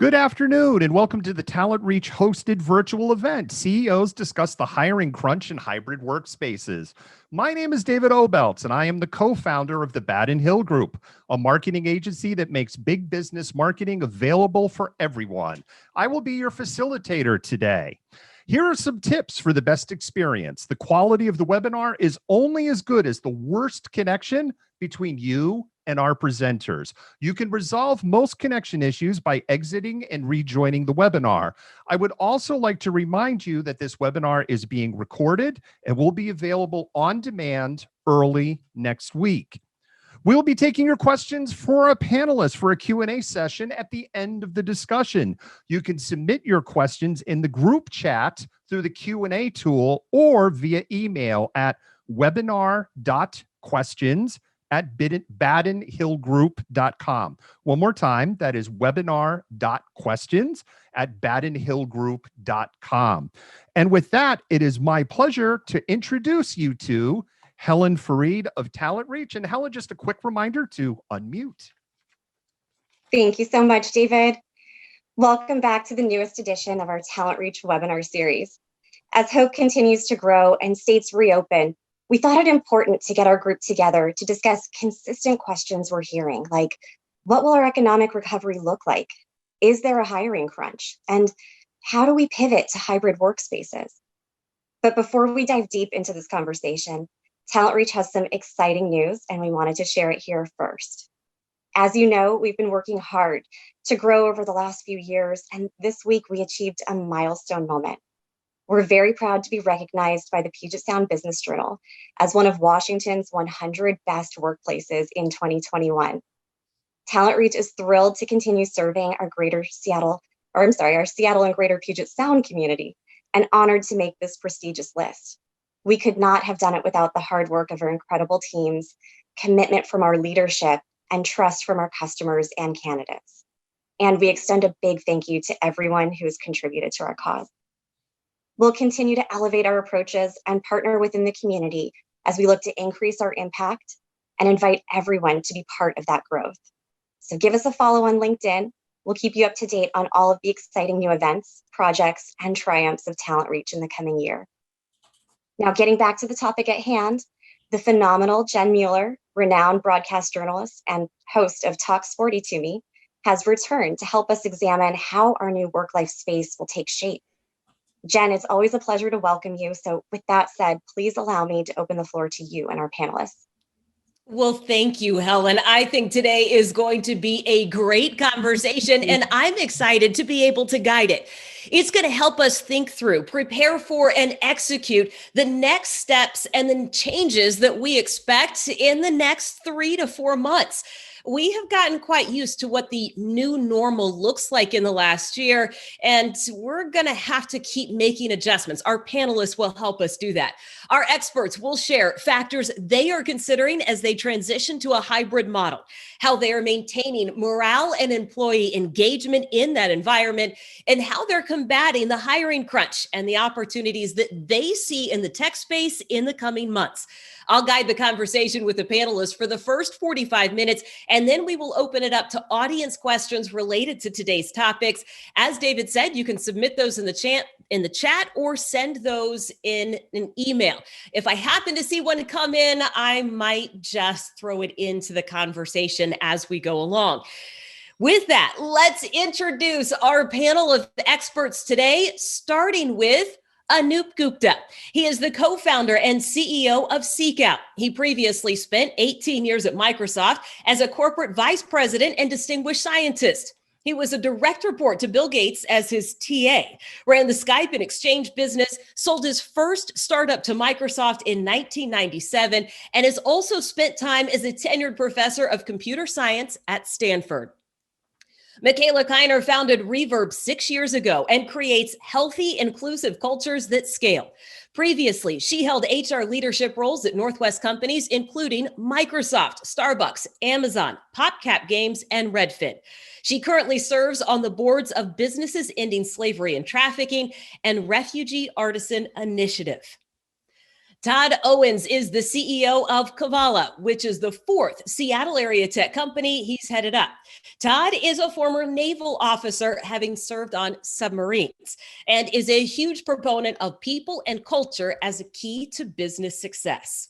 Good afternoon and welcome to the TalentReach hosted virtual event. CEOs discuss the hiring crunch in hybrid workspaces. My name is David Obelts and I am the co-founder of the Baden Hill Group, a marketing agency that makes big business marketing available for everyone. I will be your facilitator today. Here are some tips for the best experience. The quality of the webinar is only as good as the worst connection between you and our presenters. You can resolve most connection issues by exiting and rejoining the webinar. I would also like to remind you that this webinar is being recorded and will be available on demand early next week. We'll be taking your questions for a panelist for a Q&A session at the end of the discussion. You can submit your questions in the group chat through the Q&A tool or via email at webinar.questions@badenhillgroup.com. One more time, that is webinar.questions@badenhillgroup.com. And with that, it is my pleasure to introduce you to Helen Farid of TalentReach. And Helen, just a quick reminder to unmute. Thank you so much, David. Welcome back to the newest edition of our TalentReach webinar series. As hope continues to grow and states reopen, we thought it important to get our group together to discuss consistent questions we're hearing, like what will our economic recovery look like? Is there a hiring crunch? And how do we pivot to hybrid workspaces? But before we dive deep into this conversation, TalentReach has some exciting news and we wanted to share it here first. As you know, we've been working hard to grow over the last few years, and this week we achieved a milestone moment. We're very proud to be recognized by the Puget Sound Business Journal as one of Washington's 100 best workplaces in 2021. TalentReach is thrilled to continue serving our Seattle and Greater Puget Sound community, and honored to make this prestigious list. We could not have done it without the hard work of our incredible teams, commitment from our leadership, and trust from our customers and candidates. And we extend a big thank you to everyone who has contributed to our cause. We'll continue to elevate our approaches and partner within the community as we look to increase our impact and invite everyone to be part of that growth. So give us a follow on LinkedIn. We'll keep you up to date on all of the exciting new events, projects, and triumphs of TalentReach in the coming year. Now, getting back to the topic at hand, the phenomenal Jen Mueller, renowned broadcast journalist and host of Talk Sporty to Me, has returned to help us examine how our new work-life space will take shape. Jen, it's always a pleasure to welcome you. So with that said, please allow me to open the floor to you and our panelists. Well, thank you, Helen. I think today is going to be a great conversation, and I'm excited to be able to guide it. It's going to help us think through, prepare for, and execute the next steps and the changes that we expect in the next 3 to 4 months. We have gotten quite used to what the new normal looks like in the last year, and we're going to have to keep making adjustments. Our panelists will help us do that. Our experts will share factors they are considering as they transition to a hybrid model, how they are maintaining morale and employee engagement in that environment, and how they're combating the hiring crunch and the opportunities that they see in the tech space in the coming months. I'll guide the conversation with the panelists for the first 45 minutes, and then we will open it up to audience questions related to today's topics. As David said, you can submit those in the chat or send those in an email. If I happen to see one come in, I might just throw it into the conversation as we go along. With that, let's introduce our panel of experts today, starting with Anoop Gupta. He is the co-founder and CEO of SeekOut. He previously spent 18 years at Microsoft as a corporate vice president and distinguished scientist. He was a direct report to Bill Gates as his TA, ran the Skype and Exchange business, sold his first startup to Microsoft in 1997, and has also spent time as a tenured professor of computer science at Stanford. Mikaela Kiner founded Reverb 6 years ago and creates healthy, inclusive cultures that scale. Previously, she held HR leadership roles at Northwest companies, including Microsoft, Starbucks, Amazon, PopCap Games, and Redfin. She currently serves on the boards of Businesses Ending Slavery and Trafficking and Refugee Artisan Initiative. Todd Owens is the CEO of Kevala, which is the fourth Seattle area tech company he's headed up. Todd is a former naval officer, having served on submarines, and is a huge proponent of people and culture as a key to business success.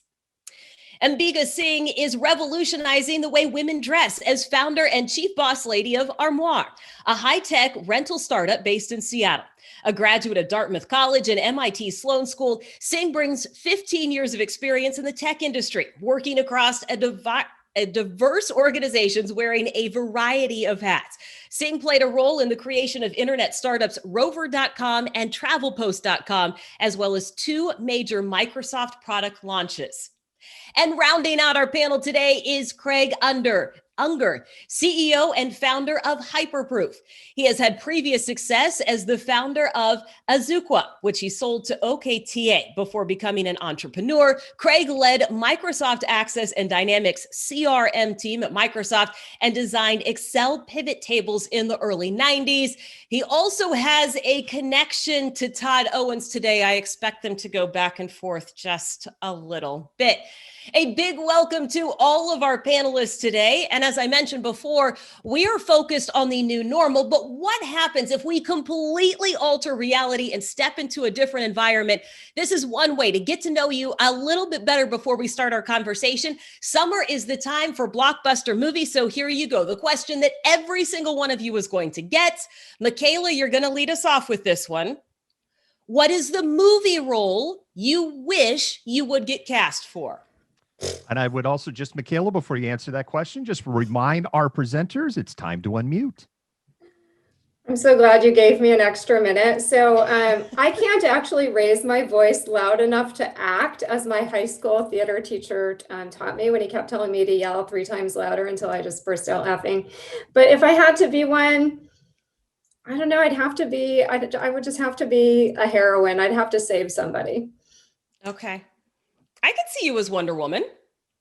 Ambika Singh is revolutionizing the way women dress as founder and chief boss lady of Armoire, a high-tech rental startup based in Seattle. A graduate of Dartmouth College and MIT Sloan School, Singh brings 15 years of experience in the tech industry, working across a diverse organizations wearing a variety of hats. Singh played a role in the creation of internet startups Rover.com and TravelPost.com, as well as two major Microsoft product launches. And rounding out our panel today is Craig Unger, CEO and founder of HyperProof. He has had previous success as the founder of Azuqua, which he sold to OKTA before becoming an entrepreneur. Craig led Microsoft Access and Dynamics CRM team at Microsoft and designed Excel pivot tables in the early 90s. He also has a connection to Todd Owens today. I expect them to go back and forth just a little bit. A big welcome to all of our panelists today. And as I mentioned before, we are focused on the new normal, but what happens if we completely alter reality and step into a different environment? This is one way to get to know you a little bit better before we start our conversation. Summer is the time for blockbuster movies, so here you go. The question that every single one of you is going to get. Mikaela, you're going to lead us off with this one. What is the movie role you wish you would get cast for? And I would also just, Mikaela, before you answer that question, just remind our presenters it's time to unmute. I'm so glad you gave me an extra minute. So I can't actually raise my voice loud enough to act, as my high school theater teacher taught me when he kept telling me to yell 3 times louder until I just burst out laughing. But if I had to be one, I don't know, I would just have to be a heroine. I'd have to save somebody. Okay. I could see you as Wonder Woman.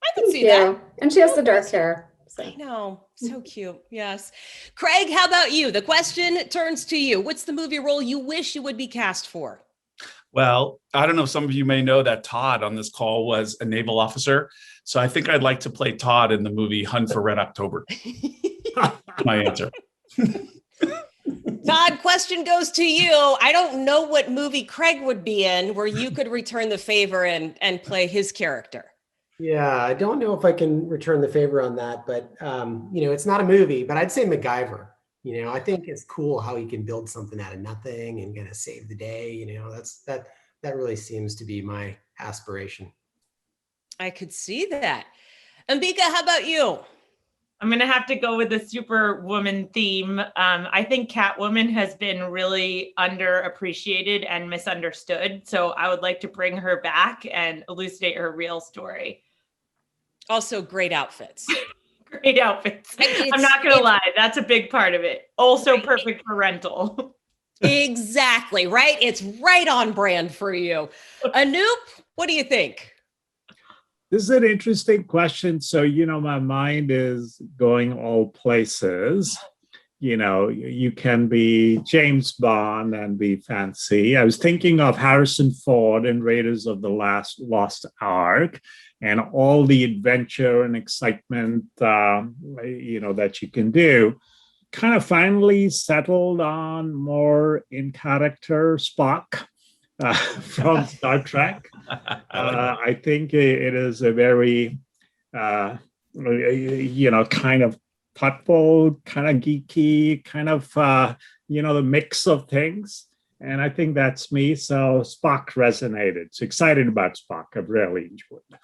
I can see Yeah. that. And she has the dark hair. So. I know. So cute. Yes. Craig, how about you? The question turns to you. What's the movie role you wish you would be cast for? Well, I don't know. Some of you may know that Todd on this call was a naval officer. So I think I'd like to play Todd in the movie Hunt for Red October. My answer. Todd, question goes to you. I don't know what movie Craig would be in where you could return the favor and play his character. Yeah, I don't know if I can return the favor on that, but it's not a movie, but I'd say MacGyver. I think it's cool how he can build something out of nothing and kind of save the day. That really seems to be my aspiration. I could see that. Ambika, how about you? I'm going to have to go with the Superwoman theme. I think Catwoman has been really underappreciated and misunderstood. So I would like to bring her back and elucidate her real story. Also, great outfits. Great outfits. I'm not going to lie. That's a big part of it. Also perfect for rental. Exactly, right? It's right on brand for you. Anoop, what do you think? This is an interesting question. So, my mind is going all places. You can be James Bond and be fancy. I was thinking of Harrison Ford in Raiders of the Lost Ark and all the adventure and excitement, that you can do. Kind of finally settled on more in character Spock. From Star Trek. I think it is a very, kind of thoughtful, kind of geeky, kind of, the mix of things. And I think that's me. So Spock resonated. So excited about Spock. I've really enjoyed that.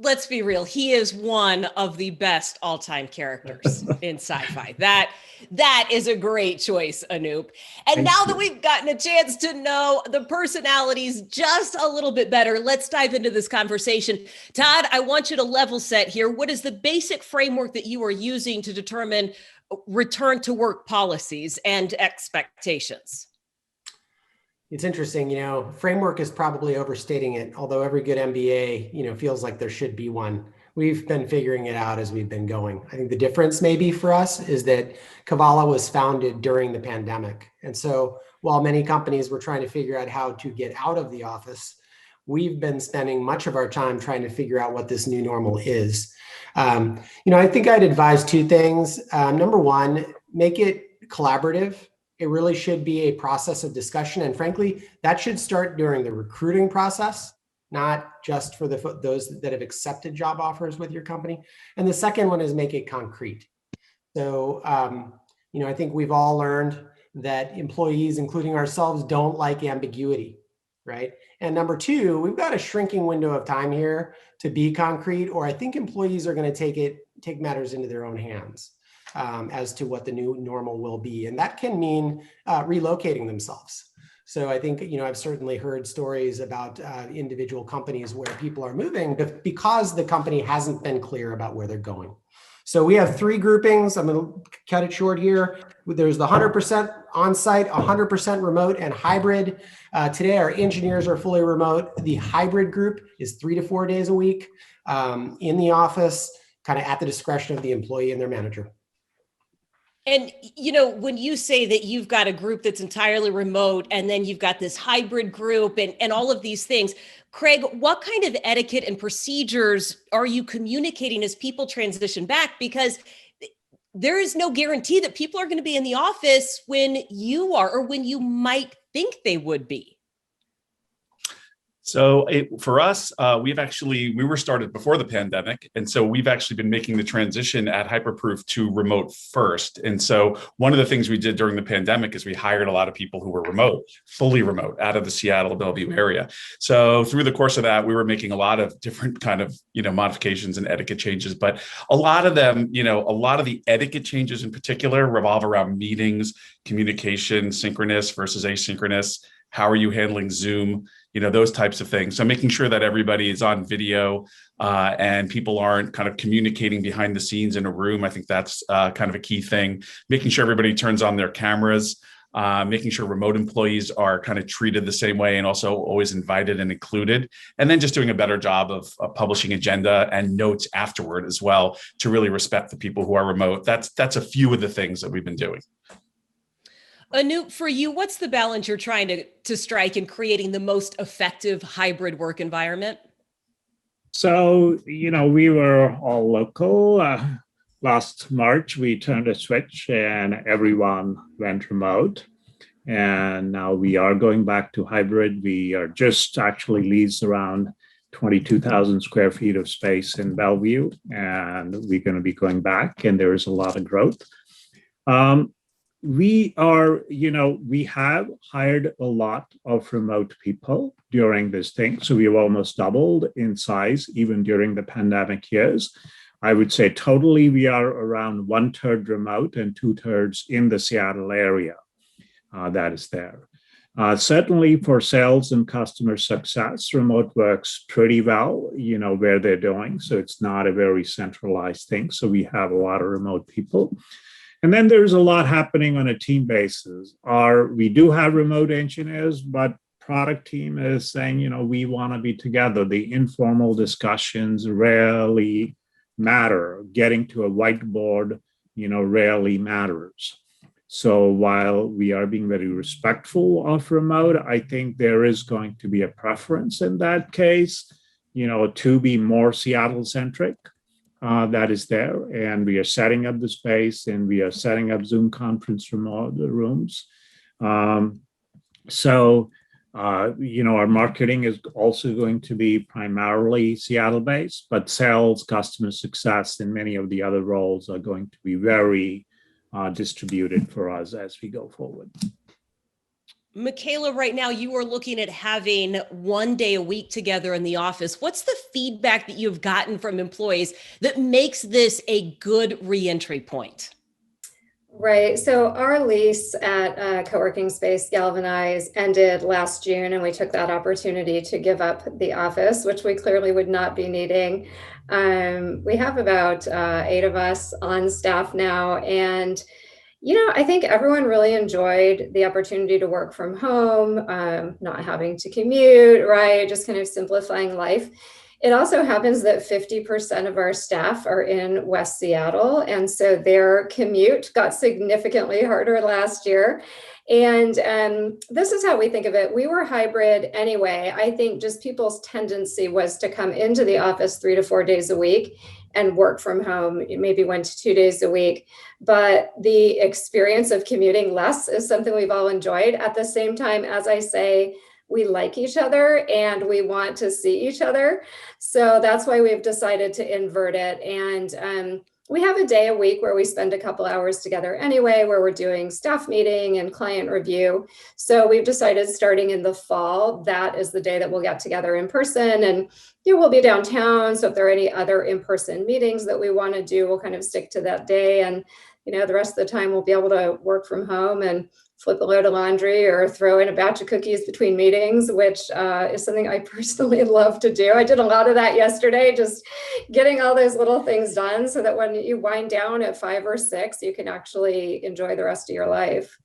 Let's be real. He is one of the best all-time characters in sci-fi. That is a great choice, Anoop. And now that we've gotten a chance to know the personalities just a little bit better, let's dive into this conversation. Todd, I want you to level set here. What is the basic framework that you are using to determine return to work policies and expectations? It's interesting, framework is probably overstating it, although every good MBA, feels like there should be one. We've been figuring it out as we've been going. I think the difference maybe for us is that Kevala was founded during the pandemic. And so while many companies were trying to figure out how to get out of the office, we've been spending much of our time trying to figure out what this new normal is. I think I'd advise two things. Number one, make it collaborative. It really should be a process of discussion. And frankly, that should start during the recruiting process, not just for those that have accepted job offers with your company. And the second one is make it concrete. So, I think we've all learned that employees, including ourselves, don't like ambiguity, right? And number two, we've got a shrinking window of time here to be concrete, or I think employees are going to take matters into their own hands as to what the new normal will be. And that can mean relocating themselves. So I think, I've certainly heard stories about individual companies where people are moving because the company hasn't been clear about where they're going. So we have three groupings. I'm going to cut it short here. There's the 100% on-site, 100% remote, and hybrid. Today, our engineers are fully remote. The hybrid group is 3 to 4 days a week in the office, kind of at the discretion of the employee and their manager. And, when you say that you've got a group that's entirely remote and then you've got this hybrid group and all of these things, Craig, what kind of etiquette and procedures are you communicating as people transition back? Because there is no guarantee that people are going to be in the office when you are, or when you might think they would be. So for us, we were started before the pandemic. And so we've actually been making the transition at HyperProof to remote first. And so one of the things we did during the pandemic is we hired a lot of people who were remote, fully remote, out of the Seattle, Bellevue area. So through the course of that, we were making a lot of different kind of, modifications and etiquette changes. But a lot of them, a lot of the etiquette changes in particular revolve around meetings, communication, synchronous versus asynchronous. How are you handling Zoom? Those types of things. So making sure that everybody is on video and people aren't kind of communicating behind the scenes in a room. I think that's kind of a key thing. Making sure everybody turns on their cameras, making sure remote employees are kind of treated the same way and also always invited and included. And then just doing a better job of publishing agenda and notes afterward as well to really respect the people who are remote. That's a few of the things that we've been doing. Anoop, for you, what's the balance you're trying to strike in creating the most effective hybrid work environment? So, we were all local. Last March, we turned a switch and everyone went remote. And now we are going back to hybrid. We are just actually leased around 22,000 square feet of space in Bellevue, and we're going to be going back, and there is a lot of growth. We have hired a lot of remote people during this thing. So we've almost doubled in size, even during the pandemic years. I would say totally we are around 1/3 remote and 2/3 in the Seattle area that is there. Certainly for sales and customer success, remote works pretty well, where they're doing. So it's not a very centralized thing. So we have a lot of remote people. And then there's a lot happening on a team basis. We do have remote engineers, but product team is saying, we want to be together. The informal discussions rarely matter. Getting to a whiteboard, rarely matters. So while we are being very respectful of remote, I think there is going to be a preference in that case, to be more Seattle-centric. That is there, and we are setting up the space, and we are setting up Zoom conference rooms. Our marketing is also going to be primarily Seattle-based, but sales, customer success, and many of the other roles are going to be very distributed for us as we go forward. Mikaela, right now you are looking at having 1 day a week together in the office. What's the feedback that you've gotten from employees that makes this a good reentry point? Right. So our lease at co-working space Galvanize ended last June, and we took that opportunity to give up the office, which we clearly would not be needing. We have about 8 of us on staff now, and I think everyone really enjoyed the opportunity to work from home, not having to commute, right? Just kind of simplifying life. It also happens that 50% of our staff are in West Seattle, and so their commute got significantly harder last year. And this is how we think of it. We were hybrid anyway. I think just people's tendency was to come into the office 3 to 4 days a week and work from home, maybe 1 to 2 days a week. But the experience of commuting less is something we've all enjoyed. At the same time, as I say, we like each other and we want to see each other. So that's why we've decided to invert it. And we have a day a week where we spend a couple hours together anyway, where we're doing staff meeting and client review. So we've decided starting in the fall, that is the day that we'll get together in person. And we'll be downtown. So if there are any other in-person meetings that we want to do, we'll kind of stick to that day. And the rest of the time we'll be able to work from home and flip a load of laundry or throw in a batch of cookies between meetings, which is something I personally love to do. I did a lot of that yesterday, just getting all those little things done so that when you wind down at 5 or 6, you can actually enjoy the rest of your life.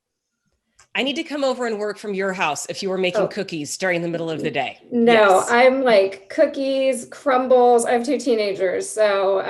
I need to come over and work from your house if you were making cookies during the middle of the day. No, yes. I'm like cookies, crumbles. I have 2 teenagers. So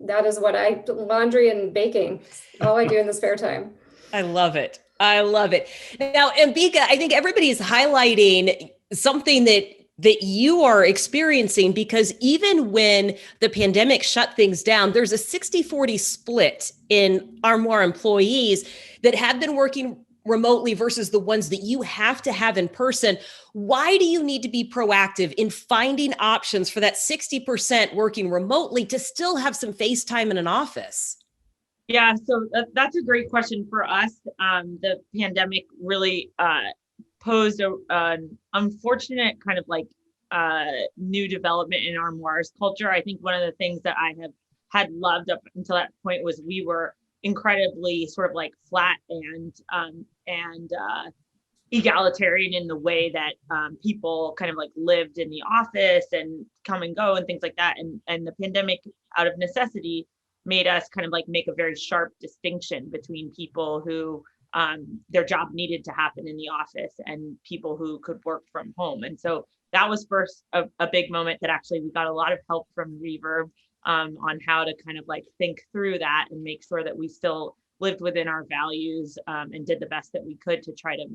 that is what laundry and baking, all I do in the spare time. I love it. I love it. Now, Ambika, I think everybody is highlighting something that you are experiencing, because even when the pandemic shut things down, there's a 60-40 split in Armoire employees that have been working remotely versus the ones that you have to have in person. Why do you need to be proactive in finding options for that 60% working remotely to still have some face time in an office? Yeah, so that's a great question for us. The pandemic really posed an unfortunate kind of like new development in Armoire's culture. I think one of the things that I had loved up until that point was we were incredibly sort of like flat and egalitarian in the way that people kind of like lived in the office and come and go and things like that. And the pandemic, out of necessity, made us kind of like make a very sharp distinction between people who their job needed to happen in the office and people who could work from home. And so that was first a big moment that actually we got a lot of help from Reverb on how to kind of like think through that and make sure that we still lived within our values and did the best that we could to try to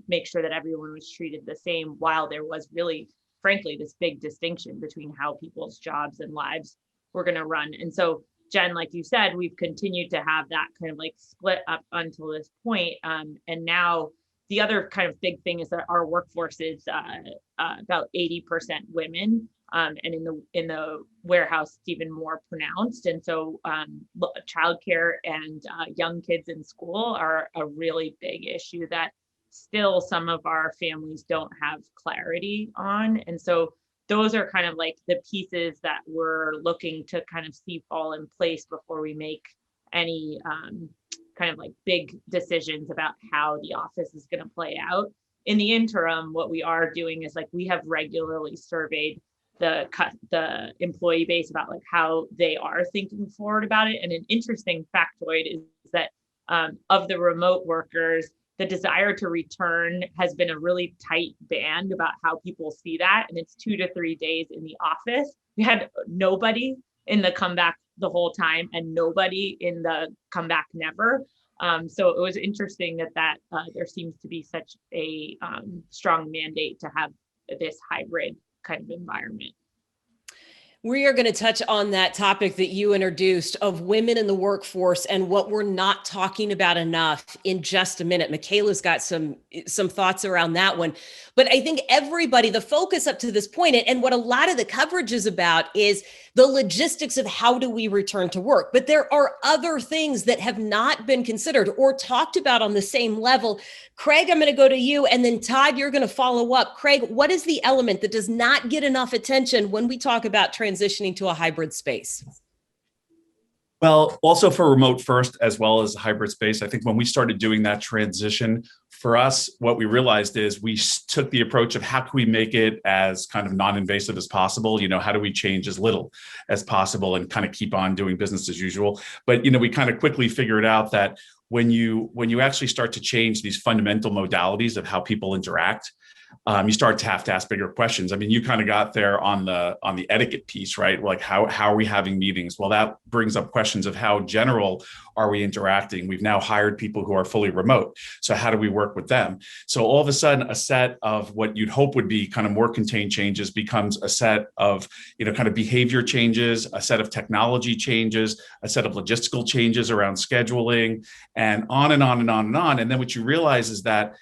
make sure that everyone was treated the same, while there was really, frankly, this big distinction between how people's jobs and lives were going to run. And so, Jen, like you said, we've continued to have that kind of like split up until this point. And now the other kind of big thing is that our workforce is about 80% women. And in the warehouse, it's even more pronounced. And so childcare and young kids in school are a really big issue that still some of our families don't have clarity on. And so those are kind of like the pieces that we're looking to kind of see fall in place before we make any kind of like big decisions about how the office is going to play out. In the interim, what we are doing is like we have regularly surveyed the employee base about like how they are thinking forward about it. And an interesting factoid is that of the remote workers, the desire to return has been a really tight band about how people see that. And it's 2 to 3 days in the office. We had nobody in the comeback the whole time and nobody in the comeback never. So it was interesting that there seems to be such a strong mandate to have this hybrid kind of environment. We are going to touch on that topic that you introduced of women in the workforce and what we're not talking about enough in just a minute. Mikaela's got some thoughts around that one. But I think everybody, the focus up to this point, and what a lot of the coverage is about is the logistics of how do we return to work. But there are other things that have not been considered or talked about on the same level. Craig, I'm going to go to you, and then Todd, you're going to follow up. Craig, what is the element that does not get enough attention when we talk about transitioning to a hybrid space? Well, also for remote first, as well as a hybrid space, I think when we started doing that transition, for us, what we realized is we took the approach of how can we make it as kind of non-invasive as possible? How do we change as little as possible and kind of keep on doing business as usual? But, we kind of quickly figured out that when you actually start to change these fundamental modalities of how people interact, you start to have to ask bigger questions. I mean, you kind of got there on the etiquette piece, right? Like how are we having meetings? Well, that brings up questions of how general are we interacting? We've now hired people who are fully remote. So how do we work with them? So all of a sudden, a set of what you'd hope would be kind of more contained changes becomes a set of, kind of behavior changes, a set of technology changes, a set of logistical changes around scheduling, and on and on and on and on. And then what you realize is that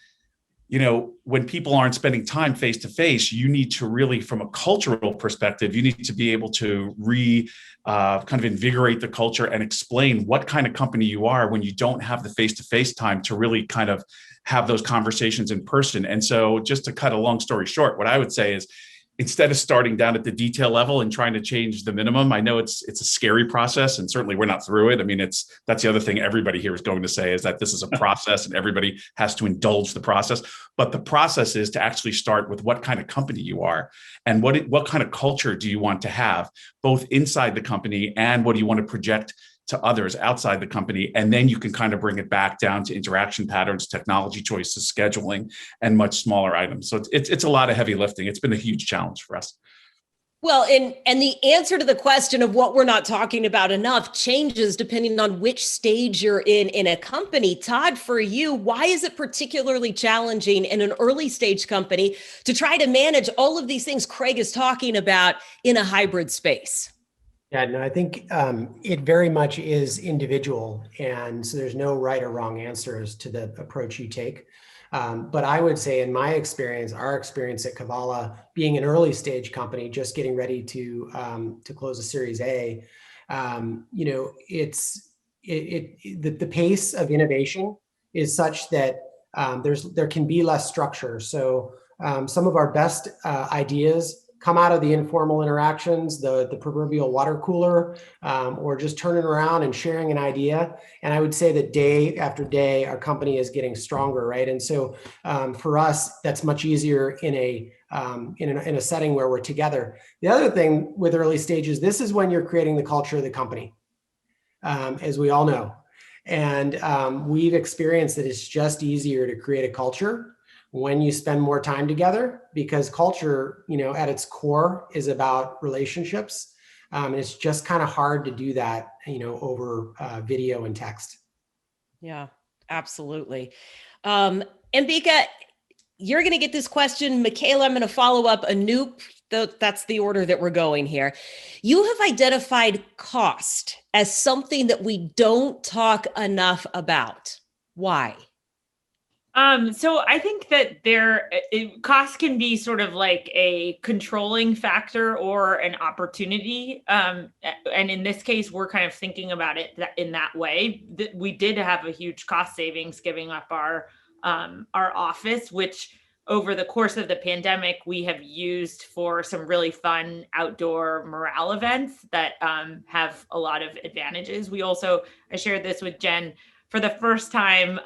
when people aren't spending time face to face, you need to really, from a cultural perspective, you need to be able to kind of invigorate the culture and explain what kind of company you are when you don't have the face to face time to really kind of have those conversations in person. And so, just to cut a long story short, what I would say is, instead of starting down at the detail level and trying to change the minimum, I know it's a scary process, and certainly we're not through it. I mean, that's the other thing everybody here is going to say, is that this is a process and everybody has to indulge the process. But the process is to actually start with what kind of company you are and what kind of culture do you want to have, both inside the company and what do you want to project to others outside the company. And then you can kind of bring it back down to interaction patterns, technology choices, scheduling, and much smaller items. So it's a lot of heavy lifting. It's been a huge challenge for us. Well, and the answer to the question of what we're not talking about enough changes depending on which stage you're in a company. Todd, for you, why is it particularly challenging in an early stage company to try to manage all of these things Craig is talking about in a hybrid space? Yeah, no, I think it very much is individual. And so there's no right or wrong answers to the approach you take. But I would say, in my experience, our experience at Kevala, being an early stage company, just getting ready to close a Series A, the pace of innovation is such that there can be less structure. So some of our best ideas come out of the informal interactions, the proverbial water cooler, or just turning around and sharing an idea. And I would say that day after day, our company is getting stronger, right? And so for us, that's much easier in a setting where we're together. The other thing with early stages, this is when you're creating the culture of the company, as we all know. And we've experienced that it's just easier to create a culture when you spend more time together, because culture, at its core is about relationships. And it's just kind of hard to do that, over video and text. Yeah, absolutely. Ambika, you're going to get this question. Mikaela, I'm going to follow up. Anoop, that's the order that we're going here. You have identified cost as something that we don't talk enough about. Why? So I think that cost can be sort of like a controlling factor or an opportunity. And in this case, we're kind of thinking about it in that way. We did have a huge cost savings giving up our office, which over the course of the pandemic, we have used for some really fun outdoor morale events that have a lot of advantages. I shared this with Jen. For the first time,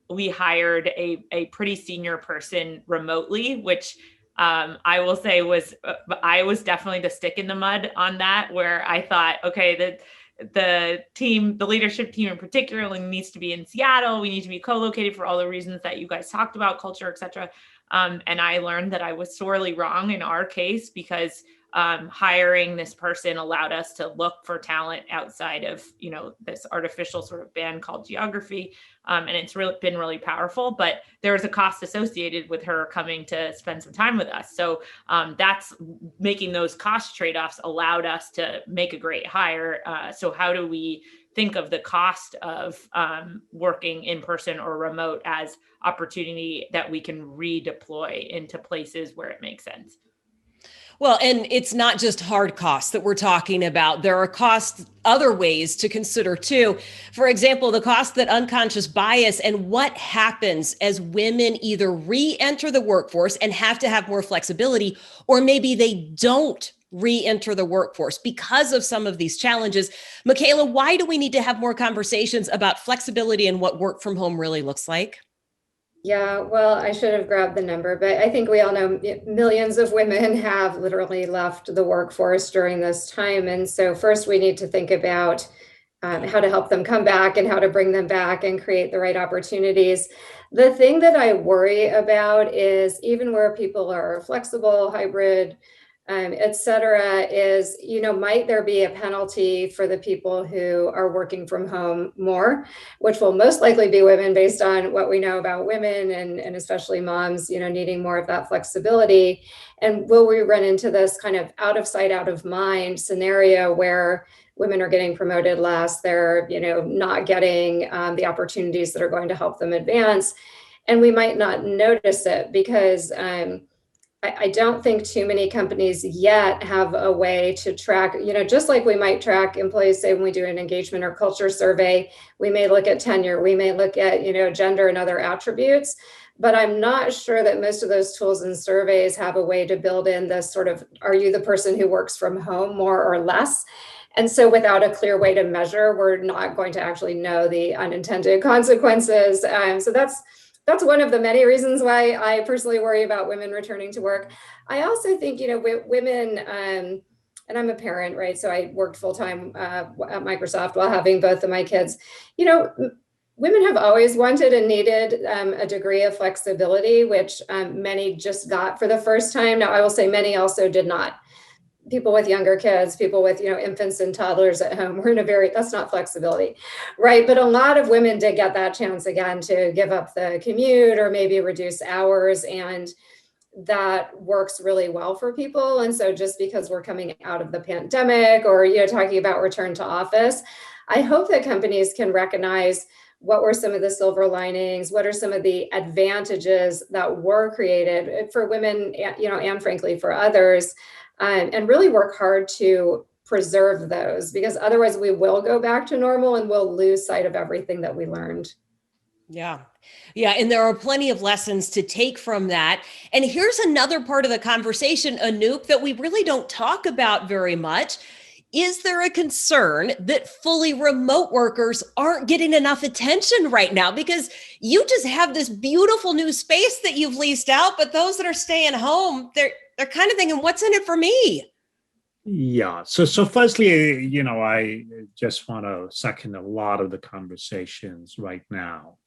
we hired a pretty senior person remotely, which I will say I was definitely the stick in the mud on that, where I thought, okay, the leadership team in particular needs to be in Seattle. We need to be co-located for all the reasons that you guys talked about, culture, et cetera. And I learned that I was sorely wrong in our case, because hiring this person allowed us to look for talent outside of, this artificial sort of band called geography. And it's been really powerful, but there was a cost associated with her coming to spend some time with us. So that's making those cost trade-offs allowed us to make a great hire. So how do we think of the cost of working in person or remote as opportunity that we can redeploy into places where it makes sense? Well, and it's not just hard costs that we're talking about. There are other ways to consider too. For example, the cost that unconscious bias and what happens as women either re-enter the workforce and have to have more flexibility, or maybe they don't re-enter the workforce because of some of these challenges. Mikaela, why do we need to have more conversations about flexibility and what work from home really looks like? Yeah, well, I should have grabbed the number, but I think we all know millions of women have literally left the workforce during this time. And so first we need to think about how to help them come back and how to bring them back and create the right opportunities. The thing that I worry about is even where people are flexible, hybrid, et cetera, is, might there be a penalty for the people who are working from home more, which will most likely be women based on what we know about women and especially moms, needing more of that flexibility. And will we run into this kind of out of sight, out of mind scenario where women are getting promoted less, they're, not getting the opportunities that are going to help them advance. And we might not notice it because I don't think too many companies yet have a way to track, just like we might track employees, say when we do an engagement or culture survey, we may look at tenure, we may look at, gender and other attributes. But I'm not sure that most of those tools and surveys have a way to build in this sort of, are you the person who works from home more or less? And so without a clear way to measure, we're not going to actually know the unintended consequences. So that's one of the many reasons why I personally worry about women returning to work. I also think, women, and I'm a parent, right? So I worked full-time at Microsoft while having both of my kids. Women have always wanted and needed a degree of flexibility, which many just got for the first time. Now, I will say many also did not. People with younger kids, people with, infants and toddlers at home, we're in that's not flexibility, right? But a lot of women did get that chance again to give up the commute or maybe reduce hours, and that works really well for people. And so just because we're coming out of the pandemic or, talking about return to office, I hope that companies can recognize what were some of the silver linings, what are some of the advantages that were created for women, and frankly for others, and really work hard to preserve those, because otherwise we will go back to normal and we'll lose sight of everything that we learned. Yeah. And there are plenty of lessons to take from that. And here's another part of the conversation, Anoop, that we really don't talk about very much. Is there a concern that fully remote workers aren't getting enough attention right now? Because you just have this beautiful new space that you've leased out, but those that are staying home, they're kind of thinking, what's in it for me? Yeah. So firstly, I just want to second a lot of the conversations right now.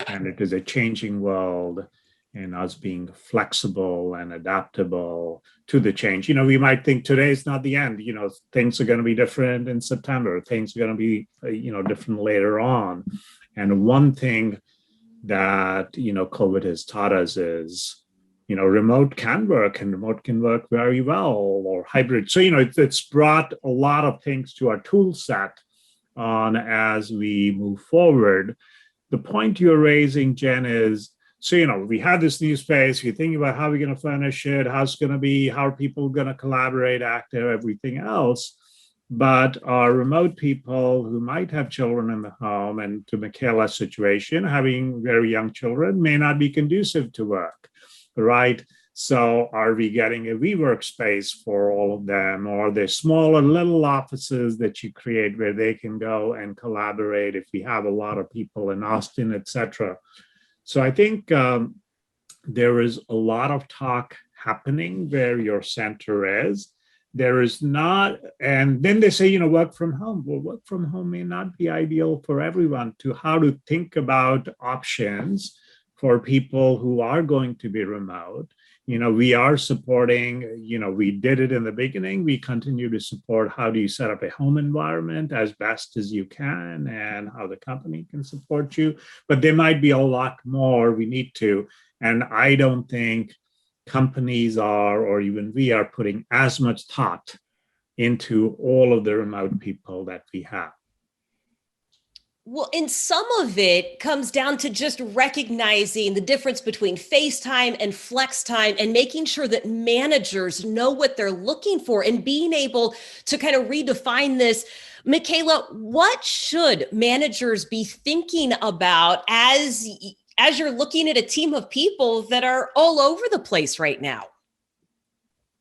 And it is a changing world, and us being flexible and adaptable to the change. We might think today is not the end. Things are going to be different in September. Things are going to be, different later on. And one thing that, COVID has taught us is, remote can work, and remote can work very well, or hybrid. So, it's brought a lot of things to our tool set on as we move forward. The point you're raising, Jen, is, so, we have this new space. You're thinking about how we're going to furnish it, how it's going to be, how are people going to collaborate, active, everything else. But our remote people who might have children in the home, and to Mikaela's situation, having very young children may not be conducive to work, right? So are we getting a WeWork space for all of them, or the smaller little offices that you create where they can go and collaborate if we have a lot of people in Austin, et cetera? So I think there is a lot of talk happening where your center is. There is not, and then they say, work from home. Well, work from home may not be ideal for everyone. To how to think about options for people who are going to be remote. We are supporting, we did it in the beginning. We continue to support how do you set up a home environment as best as you can, and how the company can support you. But there might be a lot more we need to. And I don't think companies are, or even we are, putting as much thought into all of the remote people that we have. Well, and some of it comes down to just recognizing the difference between face time and flex time, and making sure that managers know what they're looking for and being able to kind of redefine this. Mikaela, what should managers be thinking about as you're looking at a team of people that are all over the place right now?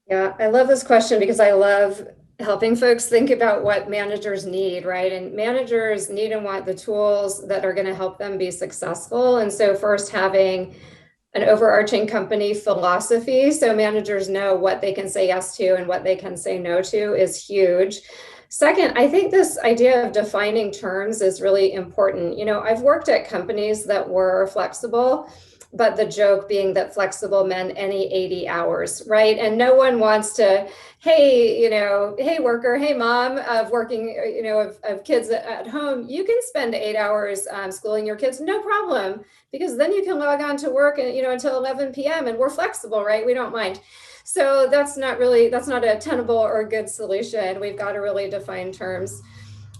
Yeah, I love this question because I love helping folks think about what managers need, right? And managers need and want the tools that are going to help them be successful. And so first, having an overarching company philosophy so managers know what they can say yes to and what they can say no to is huge. Second, I think this idea of defining terms is really important. I've worked at companies that were flexible, but the joke being that flexible meant any 80 hours, right? And no one wants to, hey worker, hey mom of working, of kids at home, you can spend 8 hours schooling your kids, no problem, because then you can log on to work, until 11 p.m. and we're flexible, right? We don't mind. So that's not a tenable or good solution. We've got to really define terms.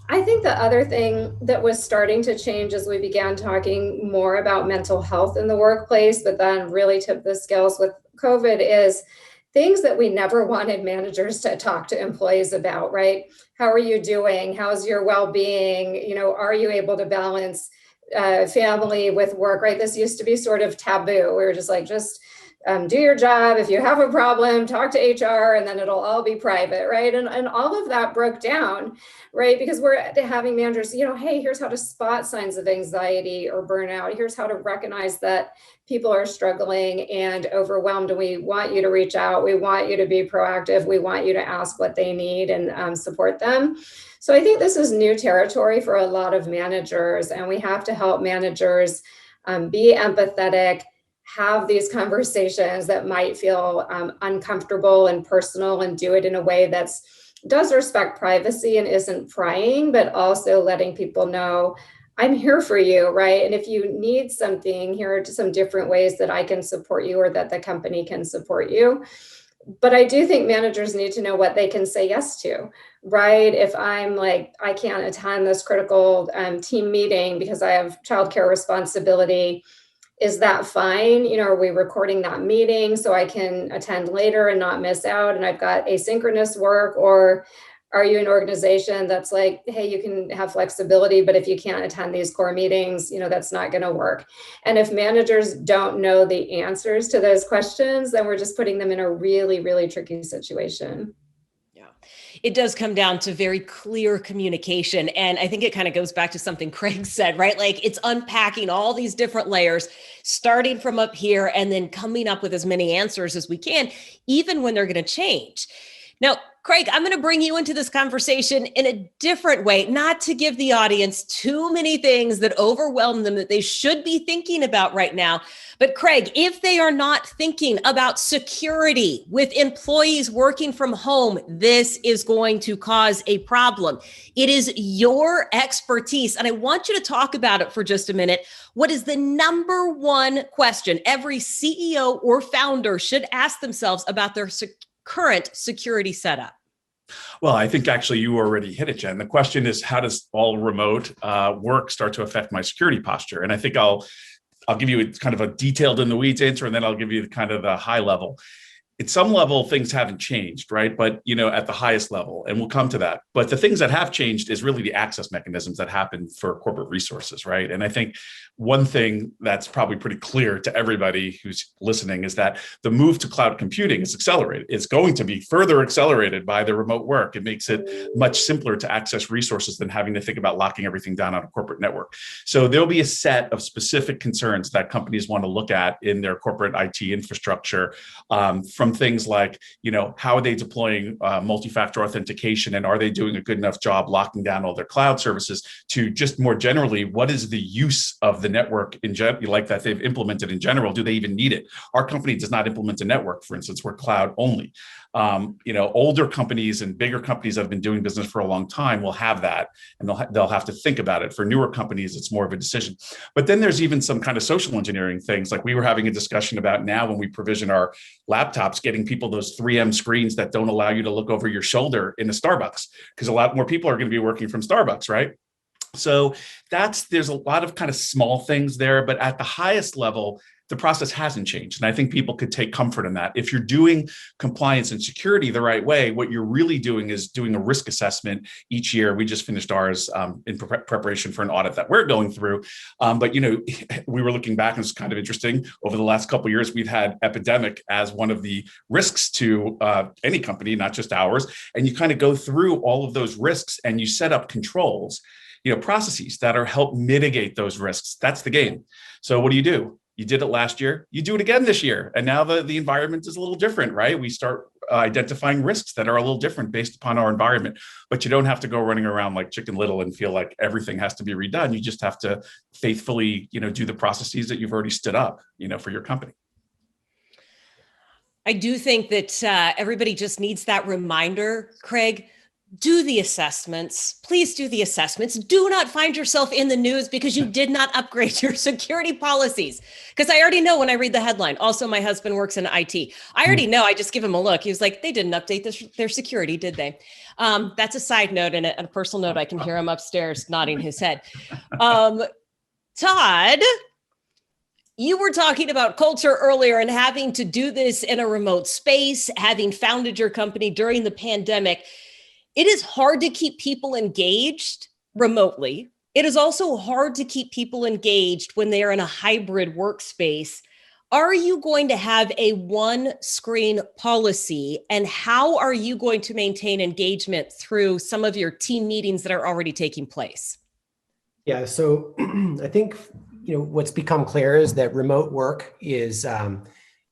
I think the other thing that was starting to change as we began talking more about mental health in the workplace, but then really tipped the scales with COVID, is things that we never wanted managers to talk to employees about, right? How are you doing? How's your well-being? Are you able to balance family with work, right? This used to be sort of taboo. We were just like, do your job. If you have a problem, talk to HR, and then it'll all be private, right? And all of that broke down, right? Because we're having managers, hey, here's how to spot signs of anxiety or burnout. Here's how to recognize that people are struggling and overwhelmed. And we want you to reach out. We want you to be proactive. We want you to ask what they need and support them. So I think this is new territory for a lot of managers, and we have to help managers be empathetic, have these conversations that might feel uncomfortable and personal, and do it in a way that does respect privacy and isn't prying, but also letting people know, I'm here for you, right? And if you need something, here are some different ways that I can support you or that the company can support you. But I do think managers need to know what they can say yes to, right? If I'm like, I can't attend this critical team meeting because I have childcare responsibility, is that fine? Are we recording that meeting so I can attend later and not miss out? And I've got asynchronous work. Or are you an organization that's like, hey, you can have flexibility, but if you can't attend these core meetings, that's not going to work. And if managers don't know the answers to those questions, then we're just putting them in a really, really tricky situation. It does come down to very clear communication. And I think it kind of goes back to something Craig said, right? Like, it's unpacking all these different layers, starting from up here and then coming up with as many answers as we can, even when they're going to change. Now, Craig, I'm going to bring you into this conversation in a different way, not to give the audience too many things that overwhelm them that they should be thinking about right now. But Craig, if they are not thinking about security with employees working from home, this is going to cause a problem. It is your expertise, and I want you to talk about it for just a minute. What is the number one question every CEO or founder should ask themselves about their current security setup? Well, I think actually you already hit it, Jen. The question is, how does all remote work start to affect my security posture? And I think I'll give you kind of a detailed in the weeds answer, and then I'll give you kind of the high level. At some level, things haven't changed, right? But, at the highest level, and we'll come to that. But the things that have changed is really the access mechanisms that happen for corporate resources, right? And I think one thing that's probably pretty clear to everybody who's listening is that the move to cloud computing is accelerated. It's going to be further accelerated by the remote work. It makes it much simpler to access resources than having to think about locking everything down on a corporate network. So there'll be a set of specific concerns that companies want to look at in their corporate IT infrastructure, from things like, how are they deploying multi-factor authentication, and are they doing a good enough job locking down all their cloud services, to just more generally, what is the use of the network in general, like that they've implemented in general? Do they even need it? Our company does not implement a network, for instance. We're cloud only. Older companies and bigger companies that have been doing business for a long time will have that, and they'll have to think about it. For newer companies, it's more of a decision. But then there's even some kind of social engineering things, like we were having a discussion about now when we provision our laptops, getting people those 3M screens that don't allow you to look over your shoulder in a Starbucks, because a lot more people are going to be working from Starbucks, right? So there's a lot of kind of small things there, but at the highest level, the process hasn't changed. And I think people could take comfort in that. If you're doing compliance and security the right way, what you're really doing is doing a risk assessment each year. We just finished ours in preparation for an audit that we're going through. But we were looking back, and it's kind of interesting. Over the last couple of years, we've had epidemic as one of the risks to any company, not just ours. And you kind of go through all of those risks, and you set up controls, processes that are help mitigate those risks. That's the game. So what do? You did it last year, you do it again this year. And now the environment is a little different, right? We start identifying risks that are a little different based upon our environment. But you don't have to go running around like Chicken Little and feel like everything has to be redone. You just have to faithfully, do the processes that you've already stood up, for your company. I do think that everybody just needs that reminder, Craig. Do the assessments. Please do the assessments. Do not find yourself in the news because you did not upgrade your security policies. Because I already know when I read the headline. Also, my husband works in IT. I already know. I just give him a look. He was like, they didn't update their security, did they? That's a side note, and a personal note. I can hear him upstairs nodding his head. Todd, you were talking about culture earlier and having to do this in a remote space, having founded your company during the pandemic. It is hard to keep people engaged remotely. It is also hard to keep people engaged when they are in a hybrid workspace. Are you going to have a one screen policy, and how are you going to maintain engagement through some of your team meetings that are already taking place? Yeah, so I think what's become clear is that remote work is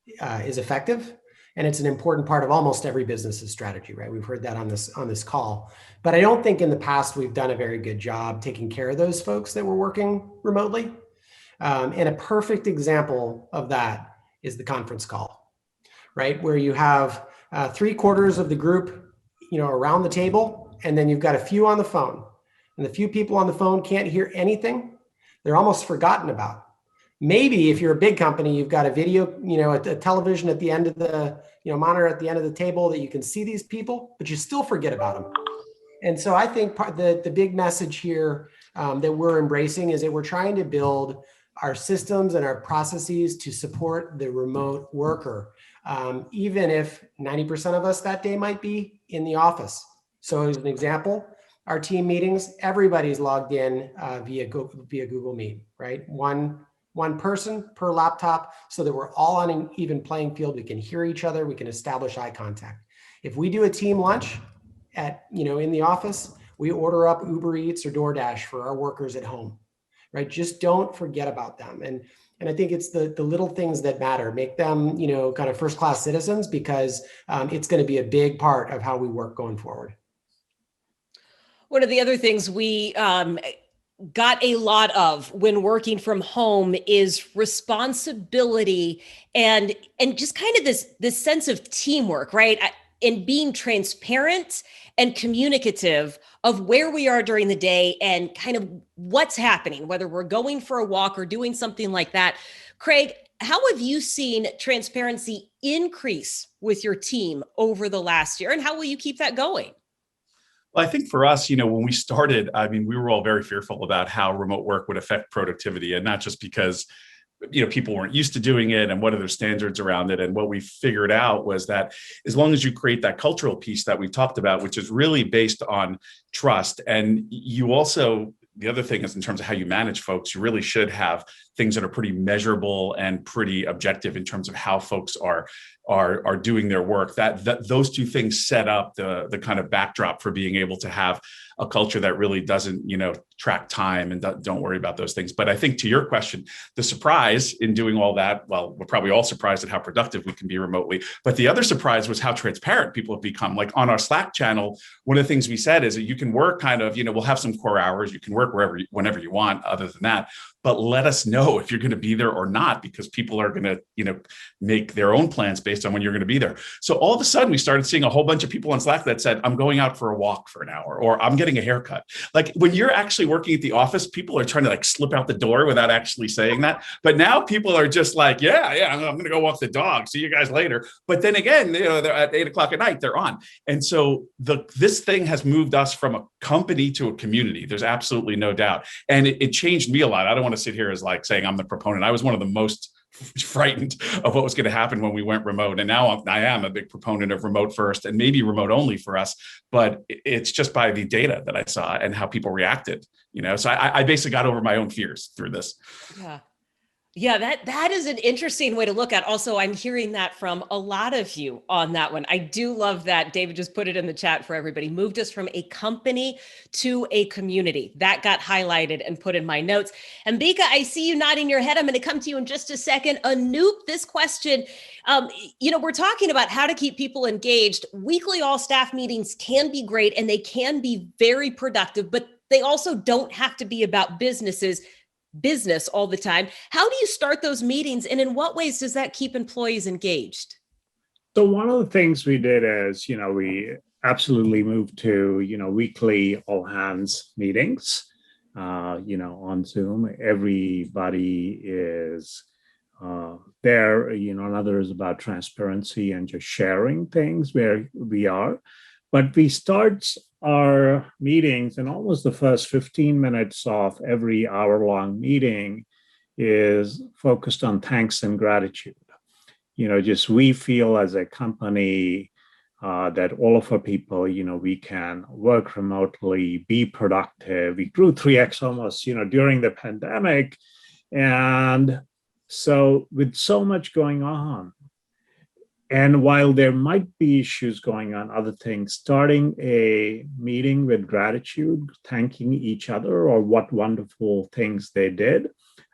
effective. And it's an important part of almost every business's strategy, right? We've heard that on this call. But I don't think in the past we've done a very good job taking care of those folks that were working remotely. And a perfect example of that is the conference call, right? Where you have 3/4 of the group, around the table, and then you've got a few on the phone. And the few people on the phone can't hear anything. They're almost forgotten about. Maybe if you're a big company, you've got a video, a television at the end of the, monitor at the end of the table that you can see these people, but you still forget about them. And so I think the big message here that we're embracing is that we're trying to build our systems and our processes to support the remote worker, even if 90% of us that day might be in the office. So as an example, our team meetings, everybody's logged in via Google Meet, right? One person per laptop so that we're all on an even playing field. We can hear each other. We can establish eye contact. If we do a team lunch in the office, we order up Uber Eats or DoorDash for our workers at home, right? Just don't forget about them. And I think it's the little things that matter. Make them, kind of first-class citizens, because it's going to be a big part of how we work going forward. One of the other things we got a lot of when working from home is responsibility and just kind of this sense of teamwork, right? And being transparent and communicative of where we are during the day and kind of what's happening, whether we're going for a walk or doing something like that. Craig, how have you seen transparency increase with your team over the last year, and how will you keep that going? Well, I think for us, when we started, we were all very fearful about how remote work would affect productivity, and not just because, people weren't used to doing it and what are their standards around it. And what we figured out was that as long as you create that cultural piece that we talked about, which is really based on trust, and you also, the other thing is in terms of how you manage folks, you really should have things that are pretty measurable and pretty objective in terms of how folks are doing their work. That those two things set up the kind of backdrop for being able to have a culture that really doesn't, track time and don't worry about those things. But I think to your question, the surprise in doing all that, well, we're probably all surprised at how productive we can be remotely. But the other surprise was how transparent people have become. Like on our Slack channel, one of the things we said is that you can work kind of, we'll have some core hours. You can work whenever you want other than that. But let us know if you're going to be there or not, because people are going to, make their own plans based on when you're going to be there. So all of a sudden we started seeing a whole bunch of people on Slack that said, I'm going out for a walk for an hour, or I'm getting a haircut. Like when you're actually working at the office, people are trying to slip out the door without actually saying that. But now people are just like, yeah, I'm going to go walk the dog. See you guys later. But then again, they're at 8:00 at night, they're on. And so this thing has moved us from a company to a community. There's absolutely no doubt. And it changed me a lot. I don't want to sit here as saying I'm the proponent. I was one of the most frightened of what was going to happen when we went remote. And now I am a big proponent of remote first and maybe remote only for us. But it's just by the data that I saw and how people reacted, So I basically got over my own fears through this. Yeah. Yeah, that is an interesting way to look at. Also, I'm hearing that from a lot of you on that one. I do love that. David just put it in the chat for everybody. Moved us from a company to a community. That got highlighted and put in my notes. Ambika, I see you nodding your head. I'm going to come to you in just a second. Anoop, this question, we're talking about how to keep people engaged. Weekly all staff meetings can be great and they can be very productive, but they also don't have to be about business all the time. How do you start those meetings, and in what ways does that keep employees engaged? So one of the things we did is, we absolutely moved to, weekly all hands meetings, on Zoom. Everybody is there, another is about transparency and just sharing things where we are. But we start our meetings, and almost the first 15 minutes of every hour-long meeting is focused on thanks and gratitude. Just we feel as a company that all of our people, we can work remotely, be productive. We grew 3x almost, during the pandemic. And so with so much going on, and while there might be issues going on, other things, starting a meeting with gratitude, thanking each other or what wonderful things they did,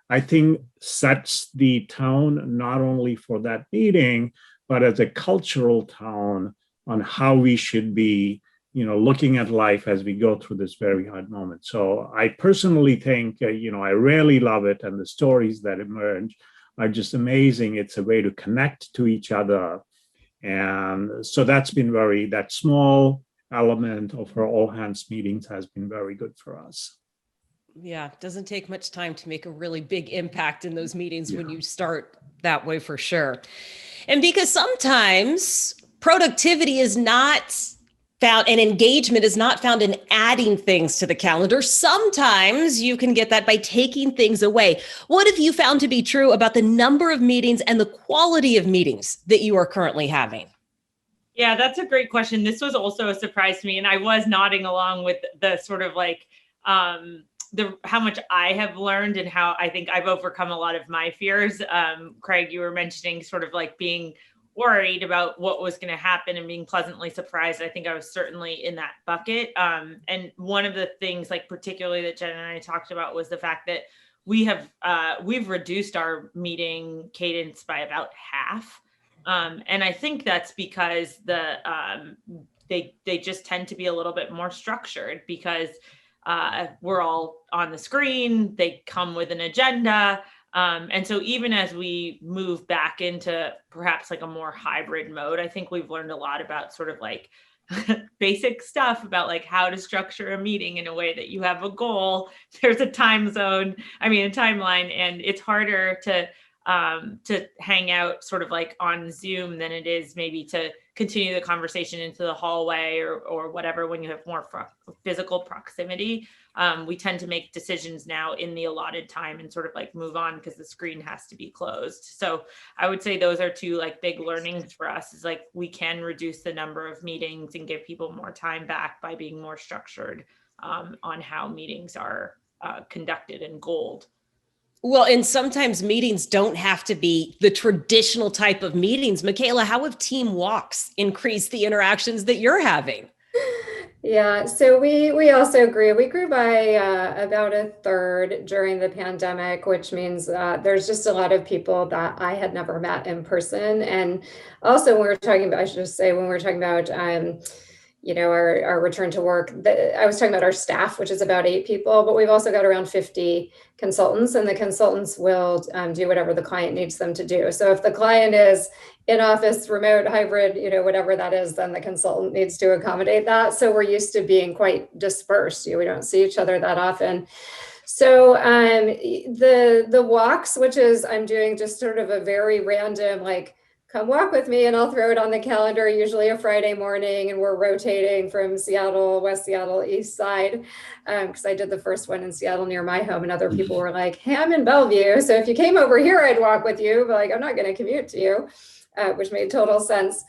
I think sets the tone not only for that meeting, but as a cultural tone on how we should be, looking at life as we go through this very hard moment. So I personally think, I really love it. And the stories that emerge are just amazing. It's a way to connect to each other. And so that's been that small element of our all hands meetings has been very good for us. Yeah, it doesn't take much time to make a really big impact in those meetings when you start that way, for sure. And because sometimes productivity is not found and engagement is not found in adding things to the calendar. Sometimes you can get that by taking things away. What have you found to be true about the number of meetings and the quality of meetings that you are currently having? Yeah, that's a great question. This was also a surprise to me. And I was nodding along with the sort of like how much I have learned and how I think I've overcome a lot of my fears. Craig, you were mentioning sort of like being worried about what was going to happen and being pleasantly surprised. I think I was certainly in that bucket. And one of the things, like particularly that Jen and I talked about, was the fact that we've reduced our meeting cadence by about half. And I think that's because they just tend to be a little bit more structured because we're all on the screen. They come with an agenda. And so even as we move back into perhaps like a more hybrid mode, I think we've learned a lot about sort of like basic stuff about like how to structure a meeting in a way that you have a goal. There's a timeline, and it's harder to hang out sort of like on Zoom than it is maybe to continue the conversation into the hallway or whatever when you have more physical proximity. We tend to make decisions now in the allotted time and sort of like move on because the screen has to be closed. So I would say those are two like big learnings for us, is like we can reduce the number of meetings and give people more time back by being more structured on how meetings are conducted and goaled. Well, and sometimes meetings don't have to be the traditional type of meetings. Mikaela, how have team walks increased the interactions that you're having? Yeah, so we also grew. We grew by about a third during the pandemic, which means there's just a lot of people that I had never met in person. And also when we were talking about, I should just say, when we were talking about our return to work, I was talking about our staff, which is about 8 people, but we've also got around 50 consultants, and the consultants will do whatever the client needs them to do. So if the client is in office, remote, hybrid, whatever that is, then the consultant needs to accommodate that. So we're used to being quite dispersed. We don't see each other that often. So the walks, which is I'm doing just sort of a very random, like, come walk with me, and I'll throw it on the calendar, usually a Friday morning, and we're rotating from Seattle, West Seattle, East Side, because I did the first one in Seattle near my home, and other people were like, hey, I'm in Bellevue, so if you came over here, I'd walk with you, but like, I'm not going to commute to you, which made total sense.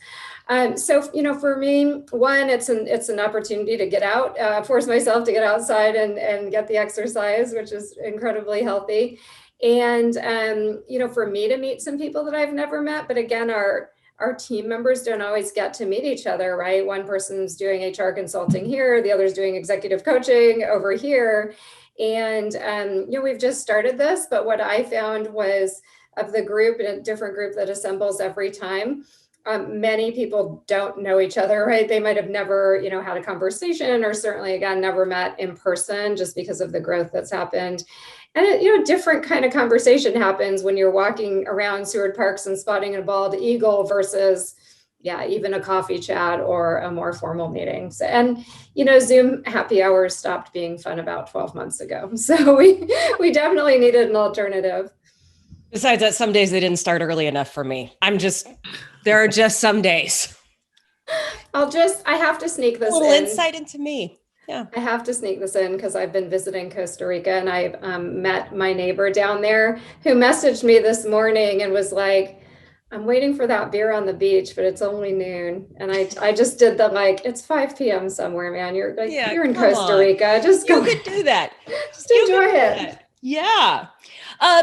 So, for me, one, it's an opportunity to get out, force myself to get outside and get the exercise, which is incredibly healthy. And, for me to meet some people that I've never met, but again, our team members don't always get to meet each other, right? One person's doing HR consulting here, the other's doing executive coaching over here. And, we've just started this, but what I found was of the group, and a different group that assembles every time, many people don't know each other, right? They might have never, had a conversation, or certainly, again, never met in person, just because of the growth that's happened. And, different kind of conversation happens when you're walking around Seward Parks and spotting a bald eagle versus, even a coffee chat or a more formal meeting. So, and, Zoom happy hours stopped being fun about 12 months ago. So we definitely needed an alternative. Besides that, some days they didn't start early enough for me. There are just some days. I have to sneak this a little in. Insight into me. Yeah. I have to sneak this in because I've been visiting Costa Rica, and I met my neighbor down there who messaged me this morning and was like, I'm waiting for that beer on the beach, but it's only noon. And I just did it's 5 p.m. somewhere, man. You're in Costa Rica. Just go. You could do that. Just enjoy it. Yeah.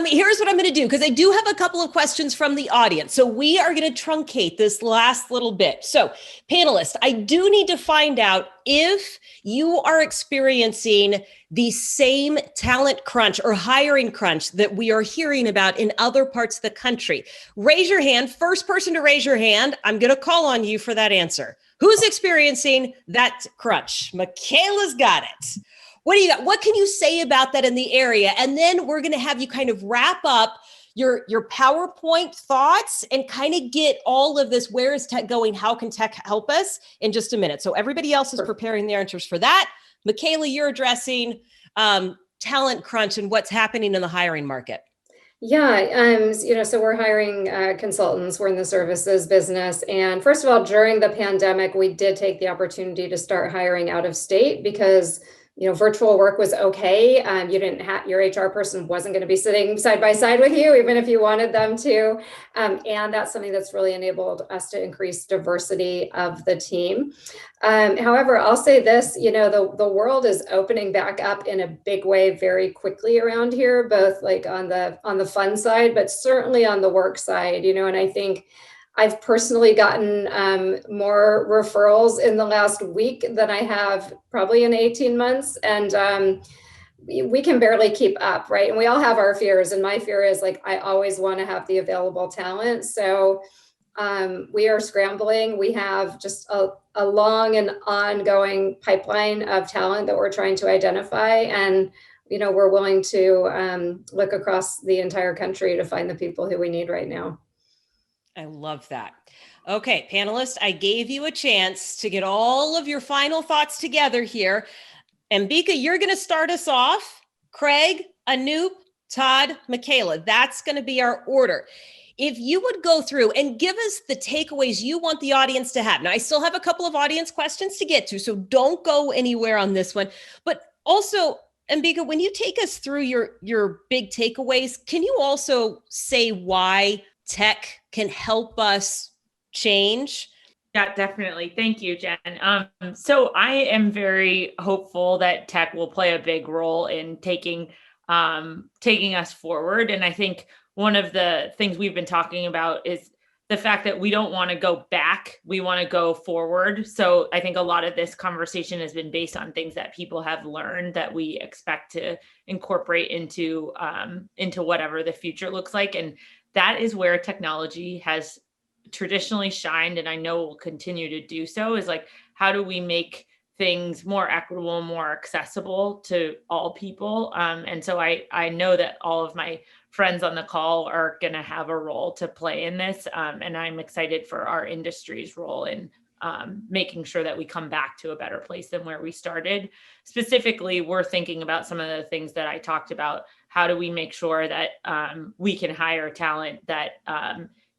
Here's what I'm going to do, because I do have a couple of questions from the audience. So we are going to truncate this last little bit. So panelists, I do need to find out if you are experiencing the same talent crunch or hiring crunch that we are hearing about in other parts of the country. Raise your hand. First person to raise your hand, I'm going to call on you for that answer. Who's experiencing that crunch? Mikaela's got it. What do you got? What can you say about that in the area? And then we're going to have you kind of wrap up your PowerPoint thoughts and kind of get all of this. Where is tech going? How can tech help us in just a minute? So everybody else is preparing their answers for that. Mikaela, you're addressing talent crunch and what's happening in the hiring market. Yeah, so we're hiring consultants. We're in the services business. And first of all, during the pandemic, we did take the opportunity to start hiring out of state because virtual work was okay. You didn't have, your HR person wasn't going to be sitting side by side with you, even if you wanted them to. And that's something that's really enabled us to increase diversity of the team. However, I'll say this, the world is opening back up in a big way very quickly around here, both on the fun side, but certainly on the work side, and I think I've personally gotten more referrals in the last week than I have probably in 18 months. And we can barely keep up, right? And we all have our fears. And my fear is I always want to have the available talent. So we are scrambling. We have just a long and ongoing pipeline of talent that we're trying to identify. And, we're willing to look across the entire country to find the people who we need right now. I love that. Okay, panelists, I gave you a chance to get all of your final thoughts together here. Ambika, you're going to start us off. Craig, Anoop, Todd, Mikaela. That's going to be our order. If you would go through and give us the takeaways you want the audience to have. Now, I still have a couple of audience questions to get to, so don't go anywhere on this one. But also, Ambika, when you take us through your big takeaways, can you also say why tech can help us change? Yeah, definitely. Thank you, Jen. So I am very hopeful that tech will play a big role in taking us forward. And I think one of the things we've been talking about is the fact that we don't want to go back. We want to go forward. So I think a lot of this conversation has been based on things that people have learned that we expect to incorporate into whatever the future looks like. And that is where technology has traditionally shined, and I know will continue to do so, is how do we make things more equitable, more accessible to all people? And so I know that all of my friends on the call are going to have a role to play in this. And I'm excited for our industry's role in making sure that we come back to a better place than where we started. Specifically, we're thinking about some of the things that I talked about. How do we make sure that we can hire talent that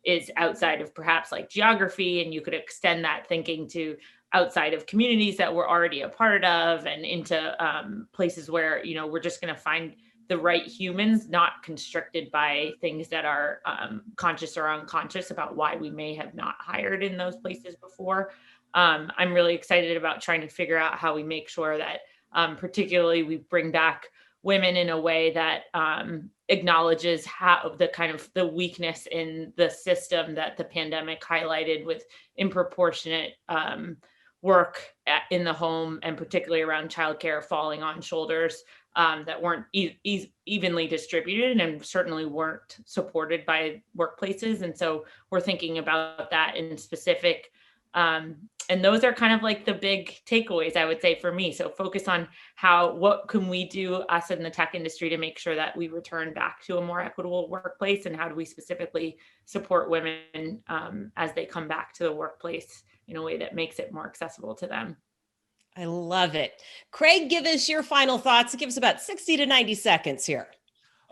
is outside of perhaps geography, and you could extend that thinking to outside of communities that we're already a part of, and into places where, we're just going to find the right humans, not constricted by things that are conscious or unconscious about why we may have not hired in those places before. I'm really excited about trying to figure out how we make sure that particularly we bring back women in a way that acknowledges how the weakness in the system that the pandemic highlighted, with disproportionate work in the home, and particularly around childcare, falling on shoulders that weren't evenly distributed and certainly weren't supported by workplaces. And so we're thinking about that in specific. And those are kind of like the big takeaways, I would say, for me. So focus on what can we do, us in the tech industry, to make sure that we return back to a more equitable workplace, and how do we specifically support women as they come back to the workplace in a way that makes it more accessible to them. I love it. Craig, give us your final thoughts. Give us about 60 to 90 seconds here.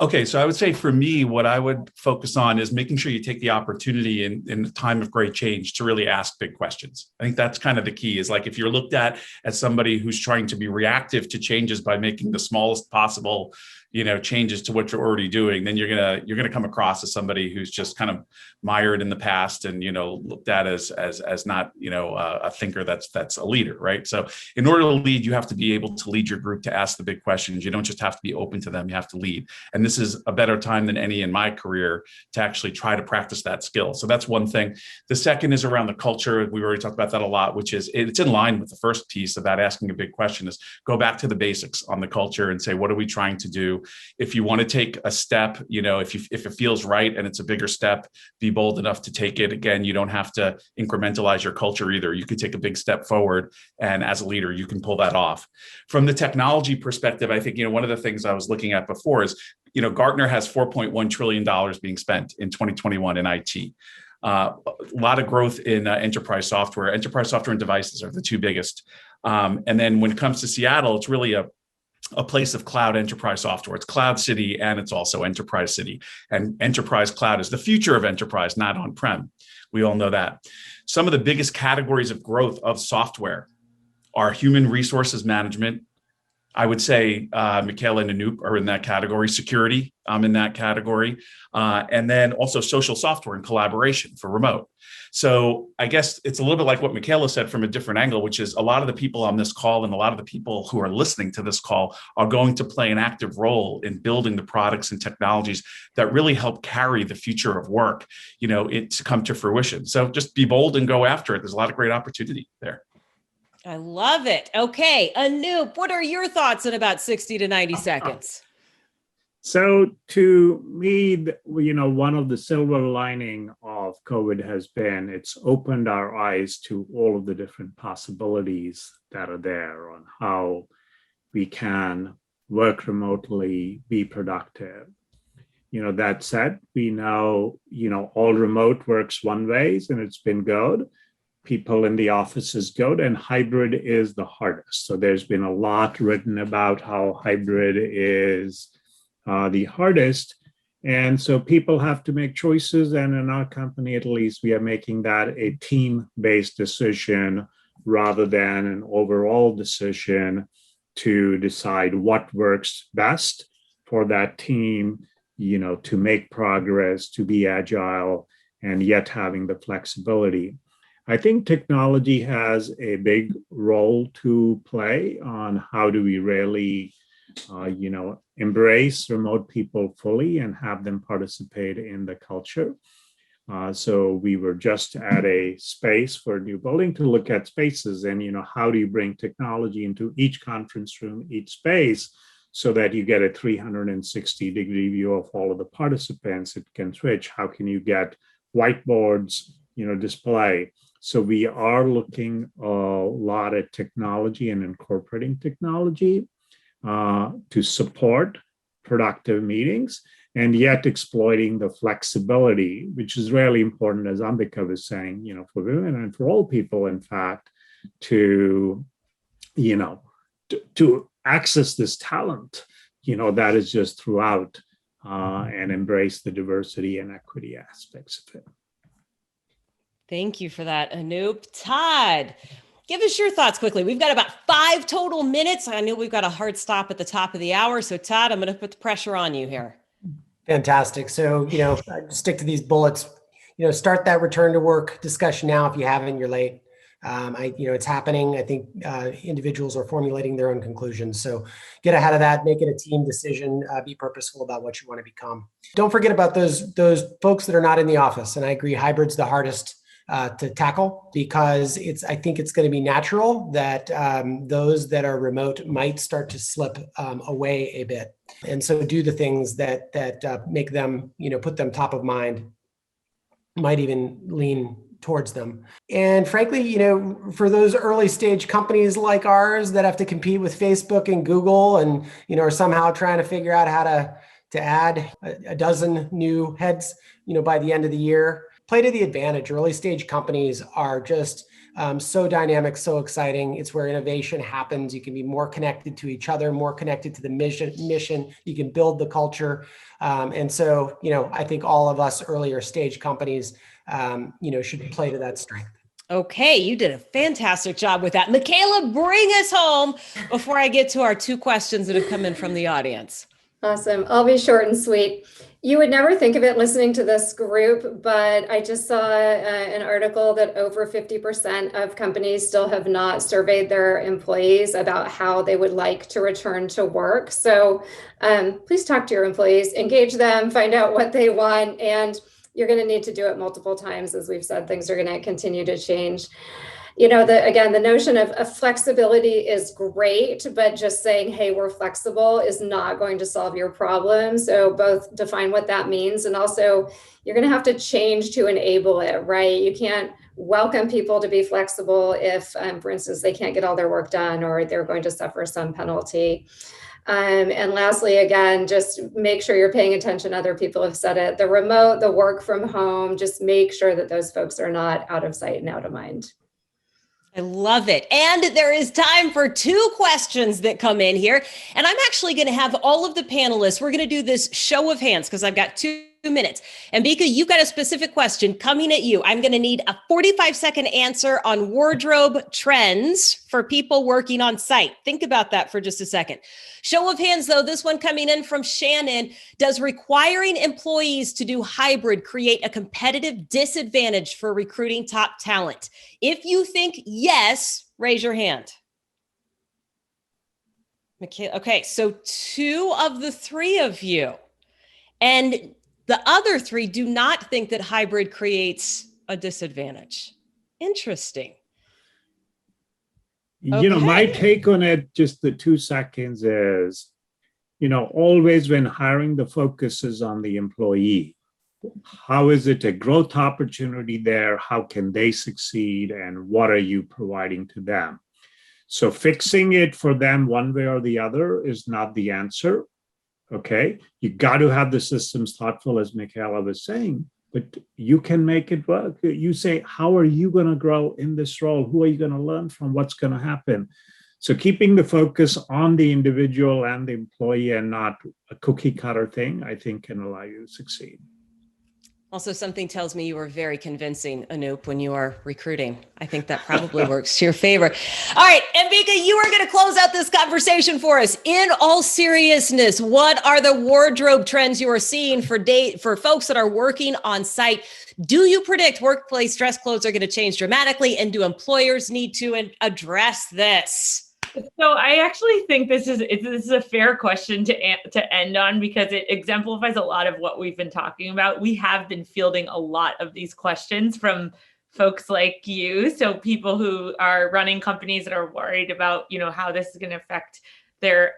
Okay, so I would say for me, what I would focus on is making sure you take the opportunity in a time of great change to really ask big questions. I think that's kind of the key, is like, if you're looked at as somebody who's trying to be reactive to changes by making the smallest possible, changes to what you're already doing, then you're gonna come across as somebody who's just kind of mired in the past and looked at as not a thinker that's a leader, right? So in order to lead, you have to be able to lead your group to ask the big questions. You don't just have to be open to them; you have to lead. And this is a better time than any in my career to actually try to practice that skill. So that's one thing. The second is around the culture. We've already talked about that a lot, which is, it's in line with the first piece about asking a big question, is go back to the basics on the culture and say, what are we trying to do? If you want to take a step, if it feels right and it's a bigger step, be bold enough to take it. Again, you don't have to incrementalize your culture either. You could take a big step forward, and as a leader, you can pull that off. From the technology perspective, I think, one of the things I was looking at before is, Gartner has $4.1 trillion being spent in 2021 in IT. A lot of growth in enterprise software. Enterprise software and devices are the two biggest. And then when it comes to Seattle, it's really a place of cloud enterprise software. It's cloud city, and it's also enterprise city. And enterprise cloud is the future of enterprise, not on-prem. We all know that. Some of the biggest categories of growth of software are human resources management. I would say Mikaela and Anoop are in that category. Security, I'm in that category. And then also social software and collaboration for remote. So I guess it's a little bit like what Mikaela said from a different angle, which is, a lot of the people on this call and a lot of the people who are listening to this call are going to play an active role in building the products and technologies that really help carry the future of work, it to come to fruition. So just be bold and go after it. There's a lot of great opportunity there. I love it. Okay, Anoop, what are your thoughts in about 60 to 90 seconds? So to me, one of the silver lining of COVID has been, it's opened our eyes to all of the different possibilities that are there on how we can work remotely, be productive. That said, we know, all remote works one way, and it's been good. People in the office is good, and hybrid is the hardest. So there's been a lot written about how hybrid is the hardest. And so people have to make choices. And in our company, at least, we are making that a team-based decision rather than an overall decision to decide what works best for that team, to make progress, to be agile, and yet having the flexibility. I think technology has a big role to play on how do we really embrace remote people fully and have them participate in the culture. So we were just at a space for a new building to look at spaces and, how do you bring technology into each conference room, each space, so that you get a 360-degree view of all of the participants. It can switch. How can you get whiteboards, display? So we are looking a lot at technology and incorporating technology to support productive meetings, and yet exploiting the flexibility, which is really important, as Ambika was saying, for women and for all people, in fact, to access this talent, that is just throughout, and embrace the diversity and equity aspects of it. Thank you for that, Anoop. Todd, give us your thoughts quickly. We've got about 5 total minutes. I know we've got a hard stop at the top of the hour. So Todd, I'm going to put the pressure on you here. Fantastic. So, stick to these bullets, start that return to work discussion now. If you haven't, you're late. It's happening. I think individuals are formulating their own conclusions. So get ahead of that, make it a team decision, be purposeful about what you want to become. Don't forget about those folks that are not in the office. And I agree, hybrid's the hardest to tackle, because I think it's going to be natural that those that are remote might start to slip away a bit. And so do the things that make them, put them top of mind, might even lean towards them. And frankly, for those early stage companies like ours that have to compete with Facebook and Google and, are somehow trying to figure out how to add a dozen new heads, by the end of the year, play to the advantage. Early stage companies are just so dynamic, so exciting. It's where innovation happens. You can be more connected to each other, more connected to the mission. You can build the culture. And so, I think all of us earlier stage companies, should play to that strength. Okay, you did a fantastic job with that. Mikaela, bring us home before I get to our 2 questions that have come in from the audience. Awesome. I'll be short and sweet. You would never think of it listening to this group, but I just saw an article that over 50% of companies still have not surveyed their employees about how they would like to return to work. So please talk to your employees, engage them, find out what they want, and you're going to need to do it multiple times. As we've said, things are going to continue to change. The notion of flexibility is great, but just saying, hey, we're flexible is not going to solve your problem. So both define what that means, and also you're going to have to change to enable it, right? You can't welcome people to be flexible if, for instance, they can't get all their work done or they're going to suffer some penalty. And lastly, again, just make sure you're paying attention. Other people have said it, the remote, the work from home, just make sure that those folks are not out of sight and out of mind. I love it. And there is time for 2 questions that come in here. And I'm actually going to have all of the panelists, we're going to do this show of hands because I've got 2 minutes. Ambika, you've got a specific question coming at you. I'm going to need a 45-second answer on wardrobe trends for people working on site. Think about that for just a second. Show of hands, though, this one coming in from Shannon. Does requiring employees to do hybrid create a competitive disadvantage for recruiting top talent? If you think yes, raise your hand. Mikaela, okay, so 2 of the 3 of you. And the other 3 do not think that hybrid creates a disadvantage. Interesting. Okay. My take on it, just the 2 seconds is, always when hiring, the focus is on the employee. How is it a growth opportunity there? How can they succeed? And what are you providing to them? So fixing it for them one way or the other is not the answer. Okay, you got to have the systems thoughtful, as Mikaela was saying, but you can make it work. You say, how are you going to grow in this role? Who are you going to learn from? What's going to happen? So keeping the focus on the individual and the employee and not a cookie cutter thing, I think can allow you to succeed. Also, something tells me you are very convincing, Anoop, when you are recruiting. I think that probably works to your favor. All right, Ambika, you are going to close out this conversation for us. In all seriousness, what are the wardrobe trends you are seeing for folks that are working on site? Do you predict workplace dress codes are going to change dramatically? And do employers need to address this? So I actually think this is a fair question to end on, because it exemplifies a lot of what we've been talking about. We have been fielding a lot of these questions from folks like you. So people who are running companies that are worried about, how this is going to affect their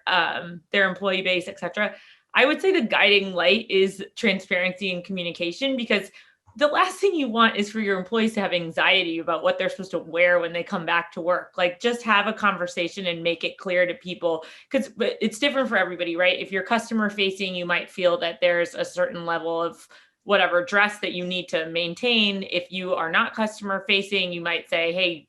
employee base, et cetera. I would say the guiding light is transparency and communication, because the last thing you want is for your employees to have anxiety about what they're supposed to wear when they come back to work. Like, just have a conversation and make it clear to people, because it's different for everybody, right? If you're customer facing, you might feel that there's a certain level of whatever dress that you need to maintain. If you are not customer facing, you might say, hey,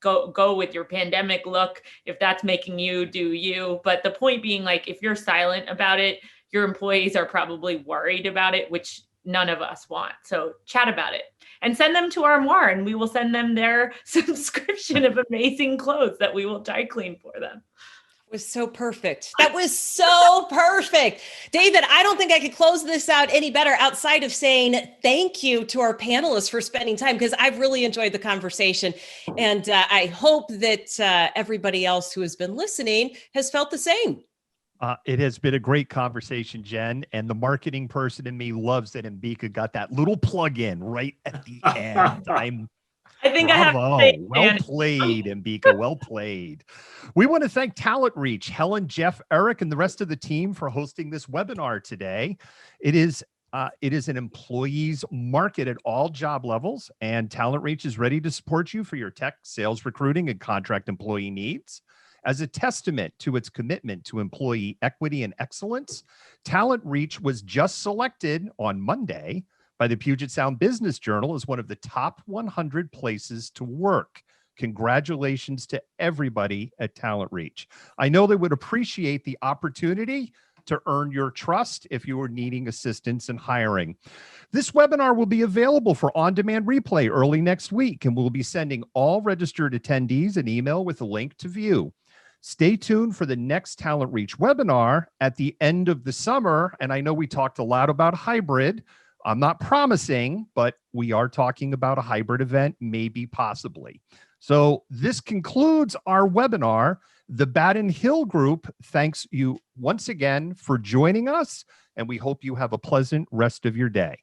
go with your pandemic look. If that's making you, do you. But the point being, like, if you're silent about it, your employees are probably worried about it, which none of us want. So chat about it and send them to Armoire, and we will send them their subscription of amazing clothes that we will dry clean for them. Was so perfect. That was so perfect. David, I don't think I could close this out any better outside of saying thank you to our panelists for spending time, because I've really enjoyed the conversation. And I hope that everybody else who has been listening has felt the same. It has been a great conversation, Jen, and the marketing person in me loves that Ambika got that little plug in right at the end. I think Bravo. I have to say, Well played, Ambika. Well played. We want to thank TalentReach, Helen, Jeff, Eric, and the rest of the team for hosting this webinar today. It is an employees market at all job levels, and TalentReach is ready to support you for your tech, sales, recruiting, and contract employee needs. As a testament to its commitment to employee equity and excellence, TalentReach was just selected on Monday by the Puget Sound Business Journal as one of the top 100 places to work. Congratulations to everybody at TalentReach. I know they would appreciate the opportunity to earn your trust if you are needing assistance in hiring. This webinar will be available for on-demand replay early next week, and we'll be sending all registered attendees an email with a link to view. Stay tuned for the next TalentReach webinar at the end of the summer. And I know we talked a lot about hybrid. I'm not promising, but we are talking about a hybrid event, maybe possibly. So this concludes our webinar. The Baden Hill Group thanks you once again for joining us, and we hope you have a pleasant rest of your day.